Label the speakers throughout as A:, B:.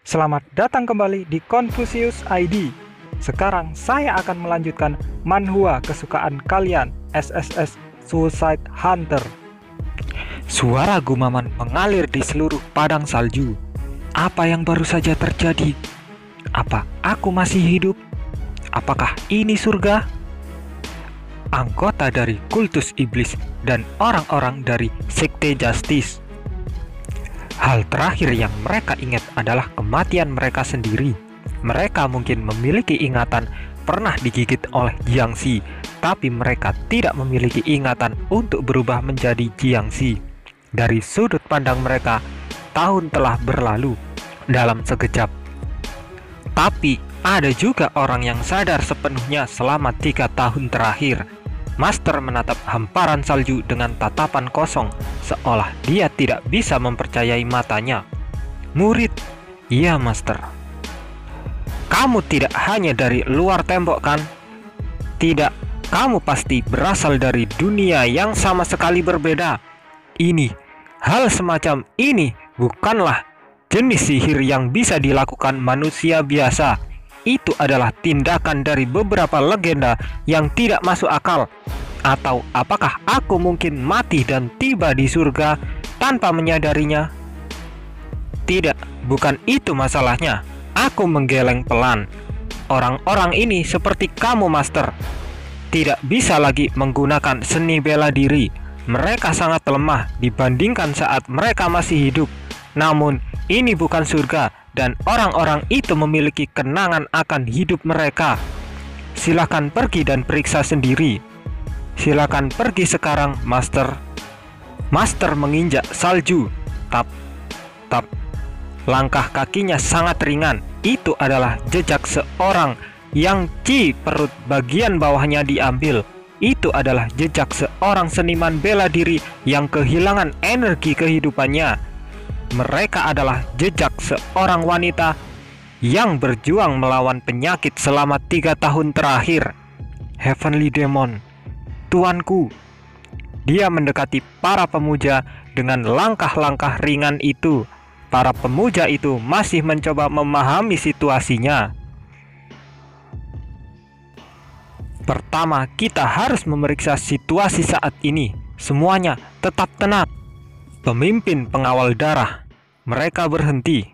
A: Selamat datang kembali di Confucius ID. Sekarang saya akan melanjutkan manhwa kesukaan kalian, SSS Suicide Hunter. Suara gumaman mengalir di seluruh padang salju. Apa yang baru saja terjadi? Apa aku masih hidup? Apakah ini surga? Anggota dari kultus iblis dan orang-orang dari sekte Justice. Hal terakhir yang mereka ingat adalah kematian mereka sendiri. Mereka mungkin memiliki ingatan pernah digigit oleh Jiangxi, tapi mereka tidak memiliki ingatan untuk berubah menjadi Jiangxi. Dari sudut pandang mereka, tahun telah berlalu dalam sekejap. Tapi ada juga orang yang sadar sepenuhnya selama 3 tahun terakhir. Master menatap hamparan salju dengan tatapan kosong, seolah dia tidak bisa mempercayai matanya. Murid, iya Master. Kamu tidak hanya dari luar tembok kan? Tidak, kamu pasti berasal dari dunia yang sama sekali berbeda. Hal semacam ini bukanlah jenis sihir yang bisa dilakukan manusia biasa. Itu adalah tindakan dari beberapa legenda yang tidak masuk akal. Atau apakah aku mungkin mati dan tiba di surga tanpa menyadarinya? Tidak, bukan itu masalahnya. Aku menggeleng pelan. Orang-orang ini seperti kamu, Master. Tidak bisa lagi menggunakan seni bela diri. Mereka sangat lemah dibandingkan saat mereka masih hidup. Namun, ini bukan surga. Dan orang-orang itu memiliki kenangan akan hidup mereka. Silakan pergi dan periksa sendiri. Silakan pergi sekarang, Master. Master menginjak salju. Tap, tap. Langkah kakinya sangat ringan. Itu adalah jejak seorang yang perut bagian bawahnya diambil. Itu adalah jejak seorang seniman bela diri yang kehilangan energi kehidupannya. Mereka adalah jejak seorang wanita yang berjuang melawan penyakit selama 3 tahun terakhir. Heavenly Demon, tuanku. Dia mendekati para pemuja dengan langkah-langkah ringan itu. Para pemuja itu masih mencoba memahami situasinya. Pertama, kita harus memeriksa situasi saat ini. Semuanya tetap tenang. Pemimpin pengawal darah, mereka berhenti.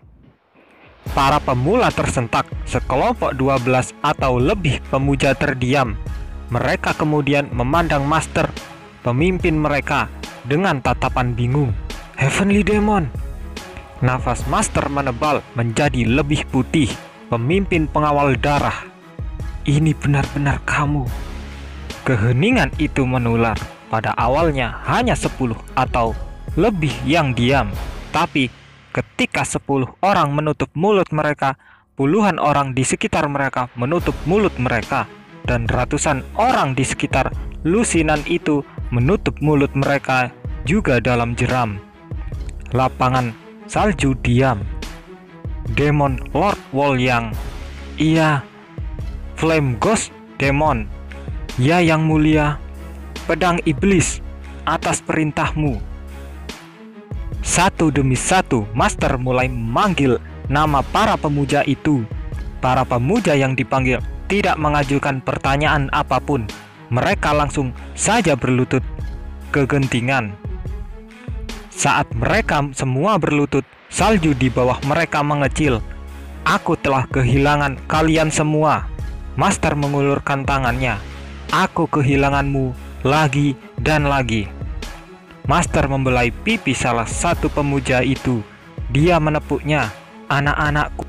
A: Para pemula tersentak, sekelompok 12 atau lebih pemuja terdiam. Mereka kemudian memandang Master, pemimpin mereka, dengan tatapan bingung. Heavenly Demon. Nafas Master menebal menjadi lebih putih. Pemimpin pengawal darah, ini benar-benar kamu. Keheningan itu menular. Pada awalnya hanya 10 atau lebih yang diam, tapi ketika 10 orang menutup mulut mereka, puluhan orang di sekitar mereka menutup mulut mereka, dan ratusan orang di sekitar lusinan itu menutup mulut mereka juga dalam jeram. Lapangan salju diam. Demon Lord Wolyang, iya. Flame Ghost Demon, ya yang mulia. Pedang iblis, atas perintahmu. Satu demi satu, Master mulai memanggil nama para pemuja itu. Para pemuja yang dipanggil tidak mengajukan pertanyaan apapun. Mereka langsung saja berlutut kegentingan. Saat mereka semua berlutut, salju di bawah mereka mengecil. Aku telah kehilangan kalian semua. Master mengulurkan tangannya. Aku kehilanganmu lagi dan lagi. Master membelai pipi salah satu pemuja itu. Dia menepuknya. Anak-anakku.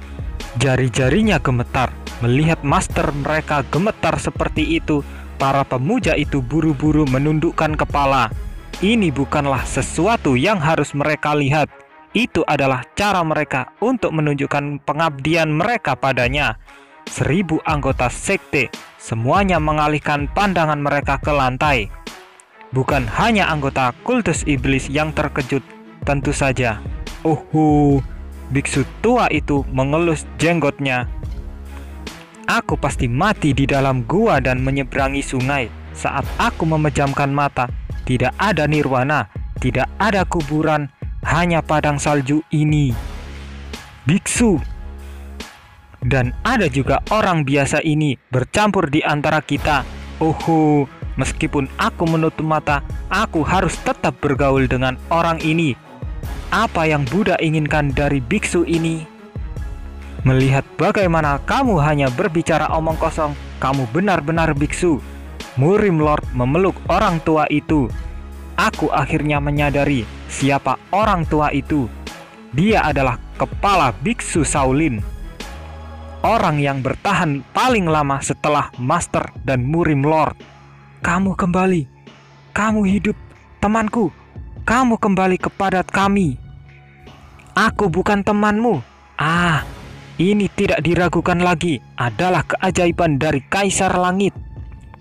A: Jari-jarinya gemetar. Melihat Master mereka gemetar seperti itu, para pemuja itu buru-buru menundukkan kepala. Ini bukanlah sesuatu yang harus mereka lihat. Itu adalah cara mereka untuk menunjukkan pengabdian mereka padanya. 1000 anggota sekte semuanya mengalihkan pandangan mereka ke lantai. Bukan hanya anggota kultus iblis yang terkejut, tentu saja. Biksu tua itu mengelus jenggotnya. Aku pasti mati di dalam gua dan menyeberangi sungai. Saat aku memejamkan mata, tidak ada nirwana, tidak ada kuburan, hanya padang salju ini. Biksu, Dan ada juga orang biasa ini bercampur di antara kita. Meskipun aku menutup mata, aku harus tetap bergaul dengan orang ini. Apa yang Buddha inginkan dari biksu ini? Melihat bagaimana kamu hanya berbicara omong kosong, kamu benar-benar biksu. Murim Lord memeluk orang tua itu. Aku akhirnya menyadari siapa orang tua itu. Dia adalah kepala biksu Shaolin. Orang yang bertahan paling lama setelah Master dan Murim Lord. Kamu kembali. Kamu hidup, temanku. Kamu kembali kepada kami. Aku bukan temanmu. Ini tidak diragukan lagi. Adalah keajaiban dari Kaisar Langit.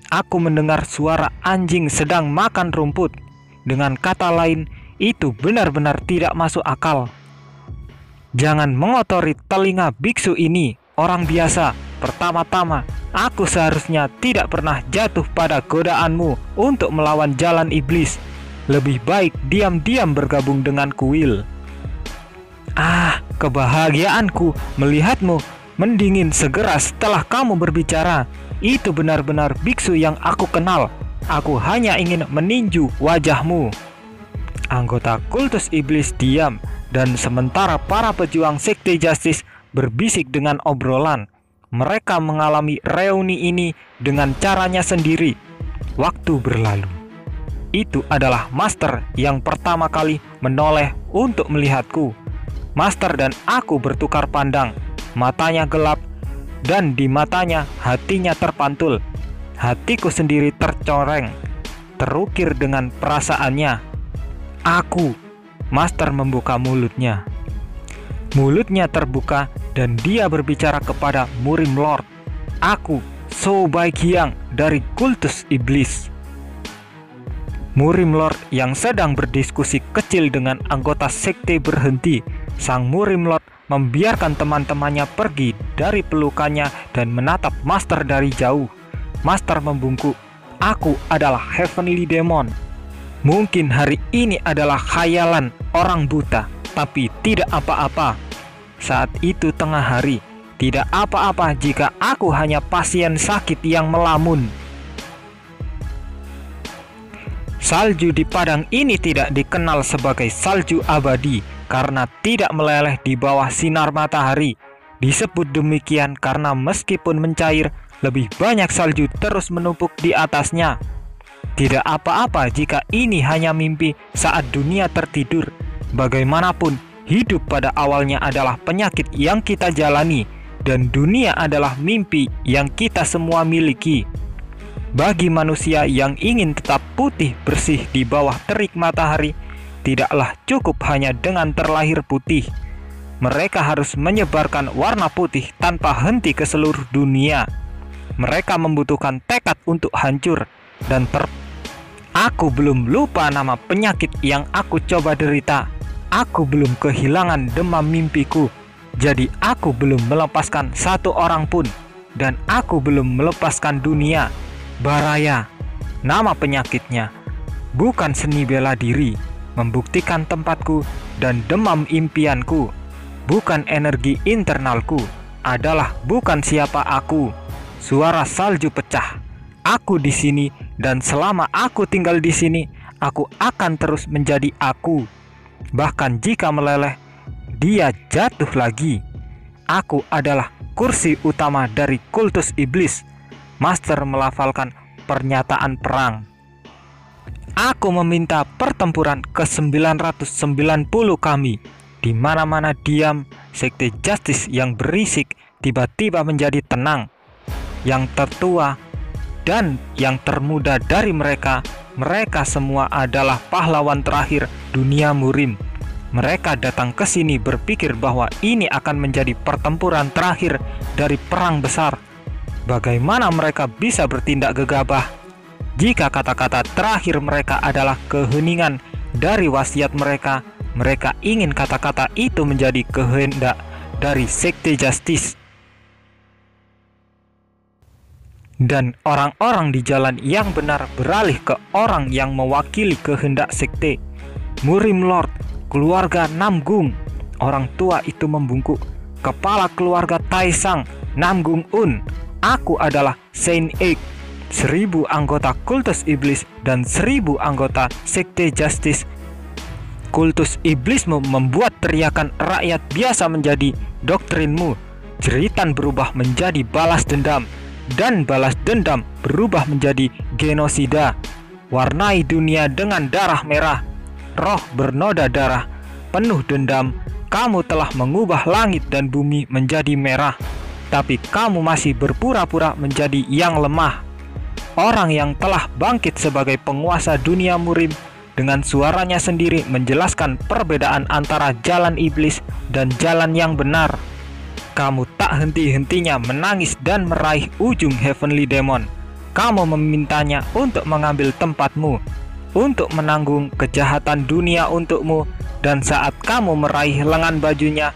A: Aku mendengar suara anjing sedang makan rumput. Dengan kata lain, itu benar-benar tidak masuk akal. Jangan mengotori telinga biksu ini. Orang biasa, pertama-tama, aku seharusnya tidak pernah jatuh pada godaanmu untuk melawan jalan iblis. Lebih baik diam-diam bergabung dengan kuil. Kebahagiaanku melihatmu mendingin segera setelah kamu berbicara. Itu benar-benar biksu yang aku kenal. Aku hanya ingin meninju wajahmu. Anggota kultus iblis diam, dan sementara para pejuang Sekte Justice berbisik dengan obrolan. Mereka mengalami reuni ini dengan caranya sendiri. Waktu berlalu. Itu adalah Master yang pertama kali menoleh untuk melihatku. Master dan aku bertukar pandang. Matanya gelap, dan di matanya hatinya terpantul. Hatiku sendiri tercoreng, terukir dengan perasaannya. Aku. Master membuka mulutnya. Mulutnya terbuka dan dia berbicara kepada Murim Lord. Aku, So Baikiang dari kultus iblis. Murim Lord yang sedang berdiskusi kecil dengan anggota sekte berhenti. Sang Murim Lord membiarkan teman-temannya pergi dari pelukannya dan menatap Master dari jauh. Master membungkuk. Aku adalah Heavenly Demon. Mungkin hari ini adalah khayalan orang buta, tapi tidak apa-apa. Saat itu tengah hari, tidak apa-apa jika aku hanya pasien sakit yang melamun. Salju di padang ini tidak dikenal sebagai salju abadi karena tidak meleleh di bawah sinar matahari. Disebut demikian karena meskipun mencair, lebih banyak salju terus menumpuk di atasnya. Tidak apa-apa jika ini hanya mimpi saat dunia tertidur. Bagaimanapun, hidup pada awalnya adalah penyakit yang kita jalani, dan dunia adalah mimpi yang kita semua miliki. Bagi manusia yang ingin tetap putih bersih di bawah terik matahari, tidaklah cukup hanya dengan terlahir putih. Mereka harus menyebarkan warna putih tanpa henti ke seluruh dunia. Mereka membutuhkan tekad untuk hancur dan Aku belum lupa nama penyakit yang aku coba derita. Aku belum kehilangan demam mimpiku. Jadi aku belum melepaskan satu orang pun. Dan aku belum melepaskan dunia. Baraya, nama penyakitnya. Bukan seni bela diri, membuktikan tempatku dan demam impianku. Bukan energi internalku, adalah bukan siapa aku. Suara salju pecah. Aku di sini, dan selama aku tinggal di sini, aku akan terus menjadi aku. Bahkan jika meleleh, dia jatuh lagi. Aku adalah kursi utama dari kultus iblis. Master melafalkan pernyataan perang. Aku meminta pertempuran ke-990 kami. Di mana-mana diam, Sekte Justice yang berisik tiba-tiba menjadi tenang. Yang tertua dan yang termuda dari mereka semua adalah pahlawan terakhir dunia Murim. Mereka datang ke sini berpikir bahwa ini akan menjadi pertempuran terakhir dari perang besar. Bagaimana mereka bisa bertindak gegabah jika kata-kata terakhir mereka adalah keheningan dari wasiat mereka? Mereka ingin kata-kata itu menjadi kehendak dari Sekte Justice. Dan orang-orang di jalan yang benar beralih ke orang yang mewakili kehendak sekte. Murim Lord, keluarga Namgung. Orang tua itu membungkuk. kepala keluarga Taesang, Namgung Un. Aku adalah Saint Egg. 1000 anggota kultus iblis dan 1000 anggota sekte Justice. Kultus iblismu membuat teriakan rakyat biasa menjadi doktrinmu. Jeritan berubah menjadi balas dendam, dan balas dendam berubah menjadi genosida. Warnai dunia dengan darah merah. Roh bernoda darah, penuh dendam. Kamu telah mengubah langit dan bumi menjadi merah, tapi kamu masih berpura-pura menjadi yang lemah. Orang yang telah bangkit sebagai penguasa dunia murim dengan suaranya sendiri menjelaskan perbedaan antara jalan iblis dan jalan yang benar. Kamu tak henti-hentinya menangis dan meraih ujung Heavenly Demon. Kamu memintanya untuk mengambil tempatmu, untuk menanggung kejahatan dunia untukmu, dan saat kamu meraih lengan bajunya,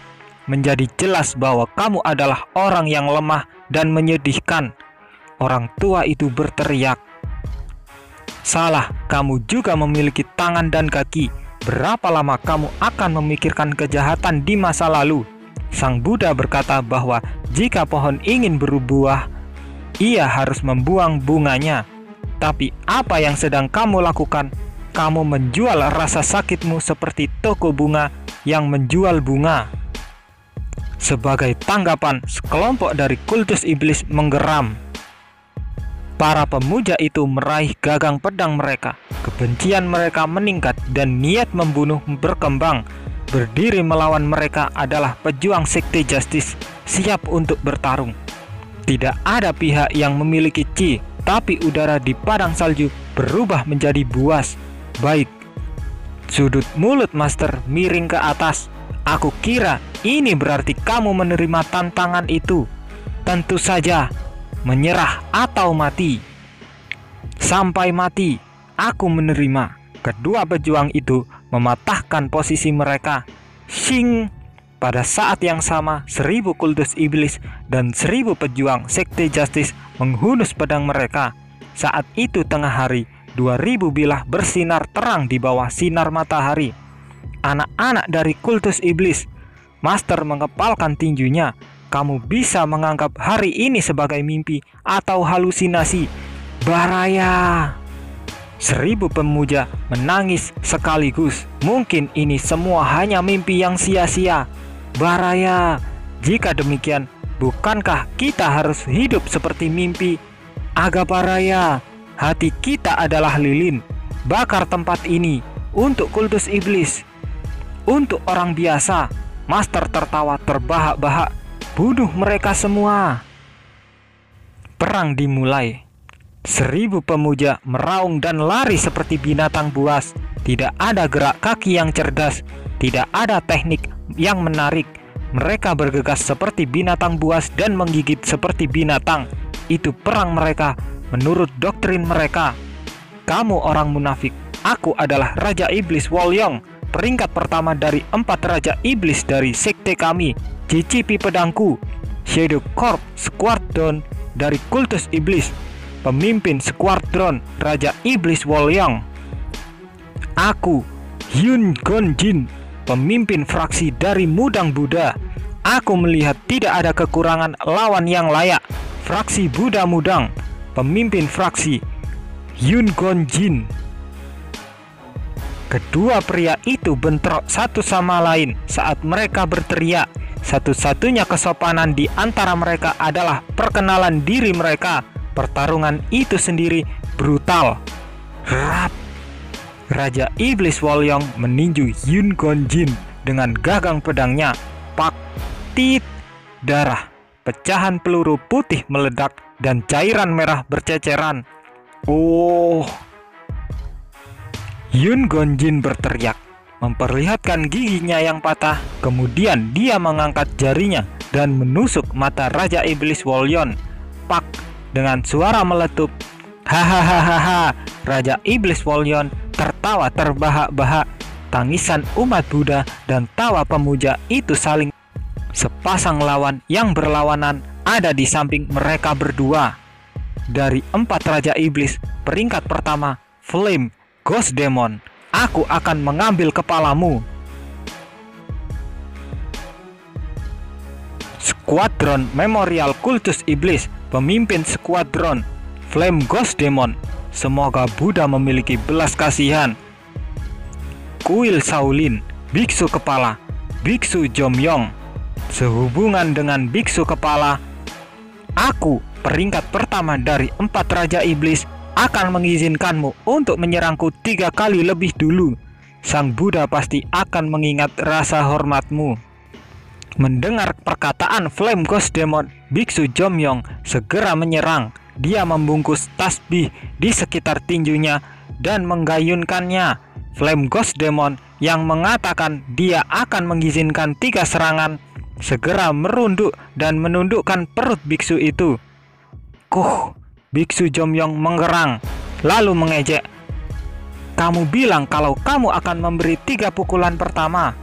A: menjadi jelas bahwa kamu adalah orang yang lemah dan menyedihkan. Orang tua itu berteriak, "Salah, kamu juga memiliki tangan dan kaki. Berapa lama kamu akan memikirkan kejahatan di masa lalu?" Sang Buddha berkata bahwa jika pohon ingin berbuah, ia harus membuang bunganya. Tapi apa yang sedang kamu lakukan? Kamu menjual rasa sakitmu seperti toko bunga yang menjual bunga. Sebagai tanggapan, sekelompok dari kultus iblis menggeram. Para pemuja itu meraih gagang pedang mereka. Kebencian mereka meningkat dan niat membunuh berkembang. Berdiri melawan mereka adalah pejuang sekte Justice, siap untuk bertarung. Tidak ada pihak yang memiliki chi, tapi udara di padang salju berubah menjadi buas. Baik. Sudut mulut Master miring ke atas. Aku kira ini berarti kamu menerima tantangan itu. Tentu saja, menyerah atau mati. Sampai mati, aku menerima. Kedua pejuang itu mematahkan posisi mereka. Shing! Pada saat yang sama, 1000 kultus iblis dan 1000 pejuang sekte Justice menghunus pedang mereka. Saat itu tengah hari, 2000 bilah bersinar terang di bawah sinar matahari. Anak-anak dari kultus iblis, Master mengepalkan tinjunya. Kamu bisa menganggap hari ini sebagai mimpi atau halusinasi. Baraya! 1000 pemuja menangis sekaligus. Mungkin ini semua hanya mimpi yang sia-sia. Baraya, jika demikian, bukankah kita harus hidup seperti mimpi? Agaparaya, hati kita adalah lilin. Bakar tempat ini untuk kultus iblis. Untuk orang biasa, Master tertawa terbahak-bahak. Bunuh mereka semua. Perang dimulai. 1000 pemuja meraung dan lari seperti binatang buas. Tidak ada gerak kaki yang cerdas. Tidak ada teknik yang menarik. Mereka bergegas seperti binatang buas dan menggigit seperti binatang. Itu perang mereka menurut doktrin mereka. Kamu orang munafik. Aku adalah Raja Iblis Wolyong, peringkat pertama dari 4 Raja Iblis dari sekte kami. Cicipi pedangku. Shadow Corp Squadron dari kultus iblis, pemimpin skuadron Raja Iblis Wolyong. Aku Hyun Gonjin, pemimpin fraksi dari Mudang Buddha. Aku melihat tidak ada kekurangan lawan yang layak. Fraksi Buddha Mudang, pemimpin fraksi Hyun Gonjin. Kedua pria itu bentrok satu sama lain saat mereka berteriak. Satu-satunya kesopanan di antara mereka adalah perkenalan diri mereka. Pertarungan itu sendiri brutal. Rap. Raja Iblis Wolyong meninju Hyun Gonjin dengan gagang pedangnya. Pak, tit, darah. Pecahan peluru putih meledak dan cairan merah berceceran. Oh. Hyun Gonjin berteriak, memperlihatkan giginya yang patah. Kemudian dia mengangkat jarinya dan menusuk mata Raja Iblis Wolyong. Pak, dengan suara meletup. Hahaha. Raja Iblis Wolyong tertawa terbahak-bahak. Tangisan umat Buddha dan tawa pemuja itu saling. Sepasang lawan yang berlawanan ada di samping mereka berdua. Dari 4 Raja Iblis, peringkat pertama Flame Ghost Demon, aku akan mengambil kepalamu. Skuadron Memorial Kultus Iblis, pemimpin skuadron Flame Ghost Demon. Semoga Buddha memiliki belas kasihan. Kuil Shaolin, Biksu Kepala, Biksu Jomyong. Sehubungan dengan Biksu Kepala, aku, peringkat pertama dari 4 Raja Iblis, akan mengizinkanmu untuk menyerangku 3 kali lebih dulu. Sang Buddha pasti akan mengingat rasa hormatmu. Mendengar perkataan Flame Ghost Demon, Biksu Jomyong segera menyerang. Dia membungkus tasbih di sekitar tinjunya dan menggayunkannya. Flame Ghost Demon yang mengatakan dia akan mengizinkan 3 serangan segera merunduk dan menundukkan perut biksu itu. Biksu Jomyong menggerang lalu mengejek. Kamu bilang kalau kamu akan memberi 3 pukulan pertama.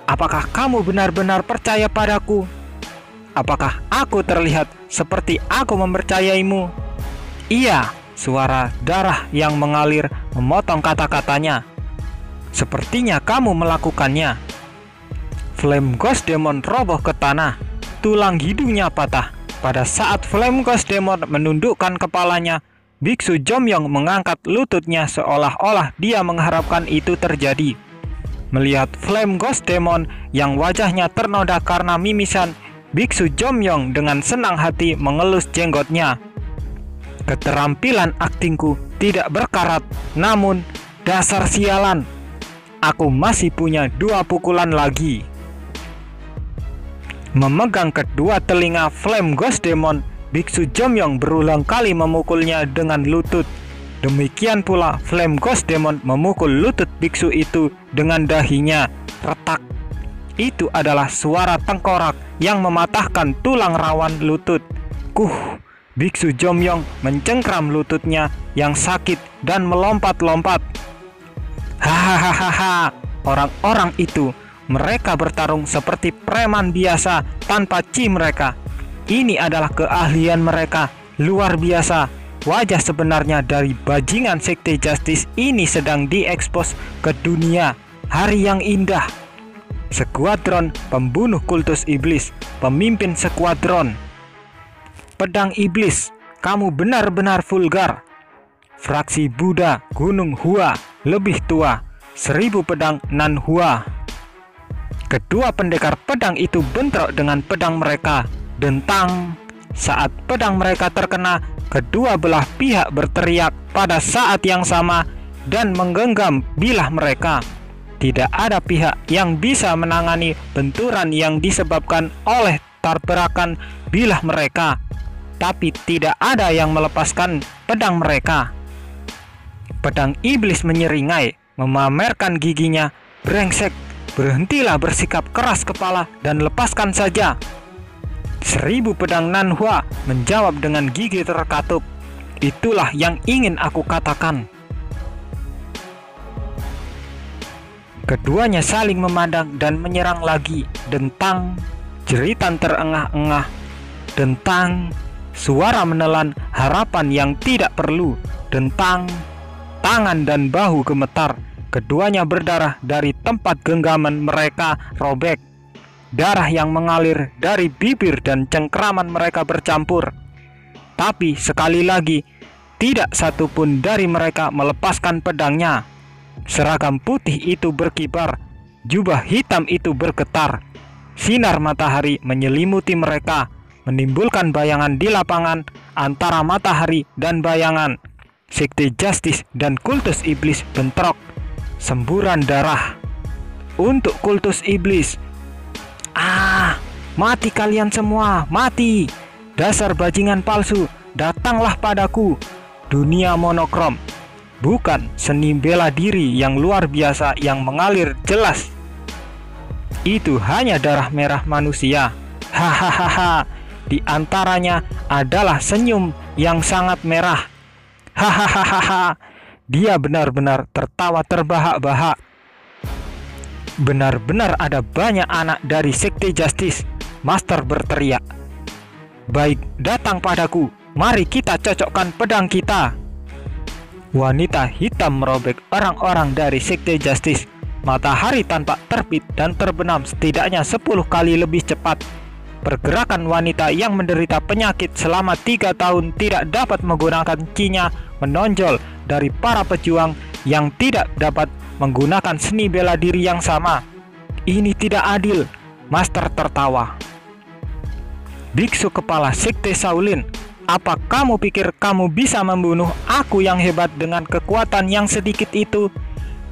A: Apakah kamu benar-benar percaya padaku? Apakah aku terlihat seperti aku mempercayaimu? Iya, suara darah yang mengalir memotong kata-katanya. Sepertinya kamu melakukannya. Flame Ghost Demon roboh ke tanah. Tulang hidungnya patah. Pada saat Flame Ghost Demon menundukkan kepalanya, Biksu Jomyong mengangkat lututnya seolah-olah dia mengharapkan itu terjadi. Melihat Flame Ghost Demon yang wajahnya ternoda karena mimisan, Biksu Jomyong dengan senang hati mengelus jenggotnya. Keterampilan aktingku tidak berkarat, namun dasar sialan, aku masih punya 2 pukulan lagi. Memegang kedua telinga Flame Ghost Demon, Biksu Jomyong berulang kali memukulnya dengan lutut. Demikian pula Flame Ghost Demon memukul lutut biksu itu dengan dahinya. Retak. Itu adalah suara tengkorak yang mematahkan tulang rawan lutut. Biksu Jomyong mencengkram lututnya yang sakit dan melompat-lompat. Hahaha, orang-orang itu, mereka bertarung seperti preman biasa tanpa chi mereka. Ini adalah keahlian mereka, luar biasa. Wajah sebenarnya dari bajingan Sekte Justice ini sedang diekspos ke dunia. Hari yang indah. Skuadron pembunuh kultus iblis, pemimpin skuadron. Pedang iblis, kamu benar-benar vulgar. Fraksi Buddha Gunung Hua lebih tua, 1000 pedang Nan Hua. Kedua pendekar pedang itu bentrok dengan pedang mereka. Dentang. Saat pedang mereka terkena, kedua belah pihak berteriak pada saat yang sama dan menggenggam bilah mereka. Tidak ada pihak yang bisa menangani benturan yang disebabkan oleh tabrakan bilah mereka. Tapi tidak ada yang melepaskan pedang mereka. Pedang iblis menyeringai, memamerkan giginya. Brengsek, berhentilah bersikap keras kepala dan lepaskan saja. 1000 pedang Nanhua menjawab dengan gigi terkatup. Itulah yang ingin aku katakan. Keduanya saling memandang dan menyerang lagi. Dentang, jeritan terengah-engah. Dentang, suara menelan harapan yang tidak perlu. Dentang, tangan dan bahu gemetar. Keduanya berdarah dari tempat genggaman mereka robek. Darah yang mengalir dari bibir dan cengkraman mereka bercampur. Tapi sekali lagi, tidak satupun dari mereka melepaskan pedangnya. Seragam putih itu berkibar, jubah hitam itu bergetar. Sinar matahari menyelimuti mereka, menimbulkan bayangan di lapangan antara matahari dan bayangan. Sekte Justice dan kultus iblis bentrok. Semburan darah untuk kultus iblis. Mati kalian semua, mati. Dasar bajingan palsu, datanglah padaku. Dunia monokrom, bukan seni bela diri yang luar biasa yang mengalir jelas. Itu hanya darah merah manusia. Hahaha. Di antaranya adalah senyum yang sangat merah. Hahaha. Dia benar-benar tertawa terbahak-bahak. Benar-benar ada banyak anak dari Sekte Justice. Master berteriak. Baik, datang padaku. Mari kita cocokkan pedang kita. Wanita hitam merobek orang-orang dari Sekte Justice. Matahari tanpa terbit dan terbenam setidaknya 10 kali lebih cepat. pergerakan wanita yang menderita penyakit selama 3 tahun tidak dapat menggunakan Qi-nya menonjol dari para pejuang yang tidak dapat menggunakan seni bela diri yang sama. Ini tidak adil, Master tertawa. Biksu kepala sekte Shaolin, apa kamu pikir kamu bisa membunuh aku yang hebat dengan kekuatan yang sedikit itu?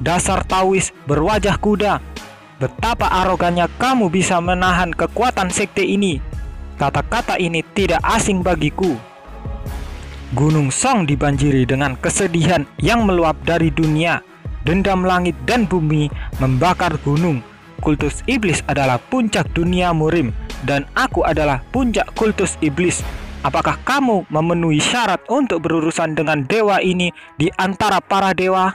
A: Dasar Taois berwajah kuda, betapa arogannya kamu bisa menahan kekuatan sekte ini. Kata-kata ini tidak asing bagiku. Gunung Song dibanjiri dengan kesedihan yang meluap dari dunia. Dendam langit dan bumi membakar gunung. Kultus iblis adalah puncak dunia murim, dan aku adalah puncak kultus iblis. Apakah kamu memenuhi syarat untuk berurusan dengan dewa ini di antara para dewa?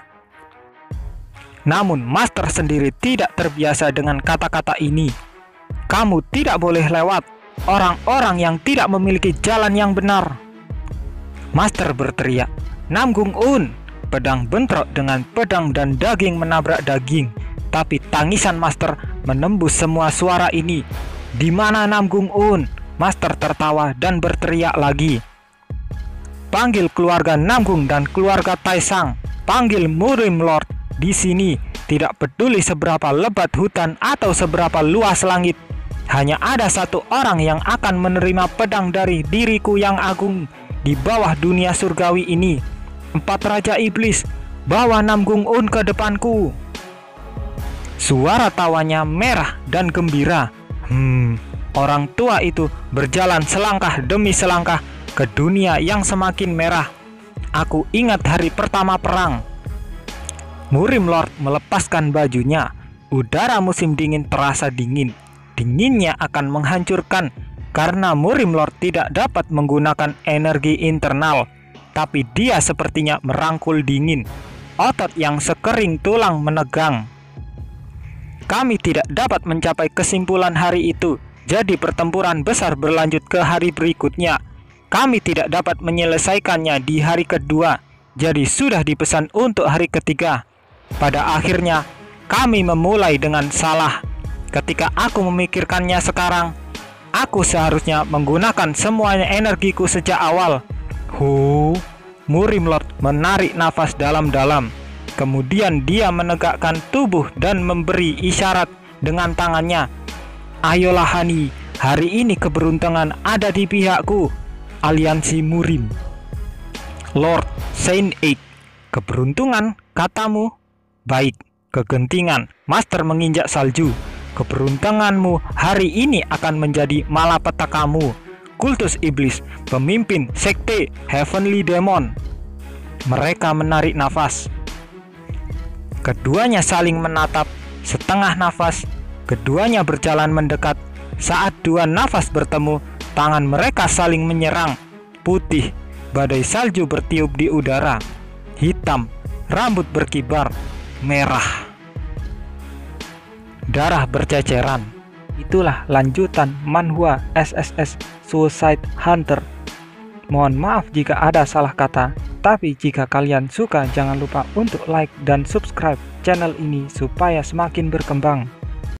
A: Namun Master sendiri tidak terbiasa dengan kata-kata ini. Kamu tidak boleh lewat orang-orang yang tidak memiliki jalan yang benar. Master berteriak, Namgung Un. Pedang bentrok dengan pedang dan daging menabrak daging. Tapi tangisan Master menembus semua suara ini. Di mana Namgung Un? Master tertawa dan berteriak lagi. Panggil keluarga Namgung dan keluarga Taisang. Panggil Murim Lord di sini. Tidak peduli seberapa lebat hutan atau seberapa luas langit. Hanya ada satu orang yang akan menerima pedang dari diriku yang agung di bawah dunia surgawi ini. 4 Raja Iblis, bawa Namgung Un ke depanku. Suara tawanya merah dan gembira. Orang tua itu berjalan selangkah demi selangkah ke dunia yang semakin merah. Aku ingat hari pertama perang. Murim Lord melepaskan bajunya. Udara musim dingin terasa dingin. Dinginnya akan menghancurkan karena Murim Lord tidak dapat menggunakan energi internal. Tapi dia sepertinya merangkul dingin. Otot yang sekering tulang menegang. Kami tidak dapat mencapai kesimpulan hari itu. Jadi pertempuran besar berlanjut ke hari berikutnya. Kami tidak dapat menyelesaikannya di hari kedua. Jadi sudah dipesan untuk hari ketiga. Pada akhirnya kami memulai dengan salah. Ketika aku memikirkannya sekarang, aku seharusnya menggunakan semuanya energiku sejak awal. Murim Lord menarik nafas dalam-dalam. Kemudian dia menegakkan tubuh dan memberi isyarat dengan tangannya. Ayolah Hani, hari ini keberuntungan ada di pihakku. Aliansi Murim. Lord Saint Eight, keberuntungan katamu? Baik, kegentingan. Master menginjak salju. Keberuntunganmu hari ini akan menjadi malapetakamu. Kultus Iblis, pemimpin sekte Heavenly Demon. Mereka menarik nafas. Keduanya saling menatap. Setengah nafas, keduanya berjalan mendekat. Saat dua nafas bertemu, tangan mereka saling menyerang. Putih, badai salju bertiup di udara. Hitam, rambut berkibar. Merah, darah berceceran. Itulah lanjutan manhwa SSS Suicide Hunter. Mohon maaf jika ada salah kata, tapi jika kalian suka jangan lupa untuk like dan subscribe channel ini supaya semakin berkembang.